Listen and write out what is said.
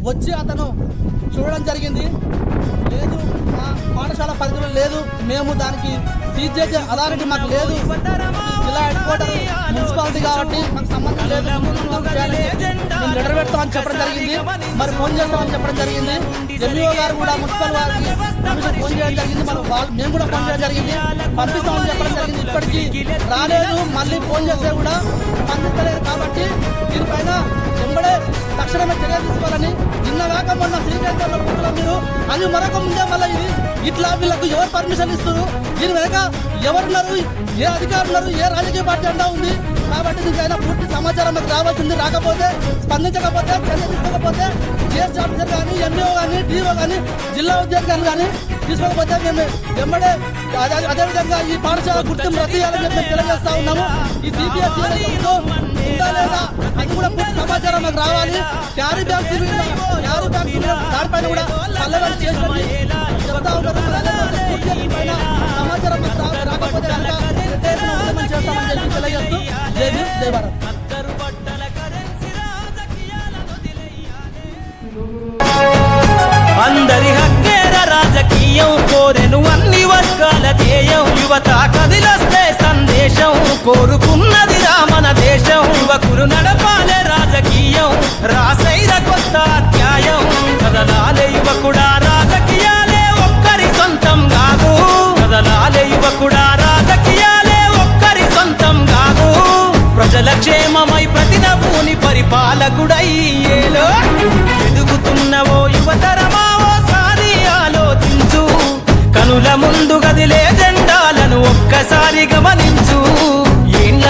వచ్చి అతను చూడడం జరిగింది. లేదు మా పాఠశాల పరిధిలో లేదు, మేము దానికి సీజ్ చేసే అథారిటీ మాకు లేదు, జిల్లా హెడ్ క్వార్టర్ మున్సిపాలిటీ కాబట్టి మాకు సంబంధం లేదు, మేము లెటర్ పెడతామని చెప్పడం జరిగింది. మరి ఫోన్ చేస్తామని చెప్పడం జరిగింది. ఎంఈఓ గారు కూడా మున్సిపల్ వారికి ఫోన్ చేయడం జరిగింది. మేము కూడా ఫోన్ చేయడం జరిగింది, పంపిస్తామని చెప్పడం జరిగింది. ఇప్పటికీ రాలేదు. మళ్ళీ ఫోన్ చేస్తే కూడా స్పందించలేదు. కాబట్టి దీనిపైన వెంబడే తక్షణమే చర్య తీసుకోవాలని నిన్నగాక మొన్న శ్రీకాకుళంలో పుట్టులో మీరు అది మరొక ముందే మళ్ళీ ఇది ఇట్లా వీళ్ళకు ఎవరు పర్మిషన్ ఇస్తారు, దీని వెనక ఎవరున్నారు, ఏ అధికారులు ఉన్నారు, ఏ రాజకీయ పార్టీ అంటా ఉంది. కాబట్టి దీనికైనా పూర్తి సమాచారం మాకు రావాల్సింది. రాకపోతే స్పందించకపోతే చర్య తీసుకోకపోతే జిఎస్ ఆఫీసర్ కానీ ఎంఈఓ కానీ డిఓ కానీ జిల్లా ఉద్యోగాలు కానీ తీసుకోకపోతే మేము వెంబడే అదేవిధంగా ఈ పాఠశాల గుర్తింపు రద్దు చేయాలని చెప్పి తెలియజేస్తా ఉన్నాము. ఈ సిబిఎస్ఈ ఉందా లేదా అది కూడా పూర్తి సమాచారం మాకు రావాలి. క్యారీ బ్యాగ్స్ దానిపైన కూడా పల్లెలు చేసుకొని చెప్తా ఉన్నారు. పైన సమాచారం మాకు రాకపోతే ఉద్యమం చేస్తామని చెప్పి తెలియజేస్తూ జై భీమ్ జై భారత్. అందరి హక్కేర రాజకీయం కోరెను అన్ని వర్గాల ధ్యేయం. యువత కదిలొస్తే సందేశం కోరుకున్నది మన దేశం. యువకులు నడపాలే రాజకీయం, రాసైర కొత్త అధ్యాయం. కదలాలే యువకుడా రాజకీయాలే ఒక్కరి సొంతం కాదు. కదలాలే యువకుడా రాజకీయాలే ఒక్కరి సొంతం కాదు. ప్రజల క్షేమమై ప్రతి నవ్వుని పరిపాలకుడై ఏలో ఎదుగుతున్నవో యువతరమా ఓసారి ఆలోచించు. కనుల ముందు గదిలే జెండాలను ఒక్కసారి గమనించు.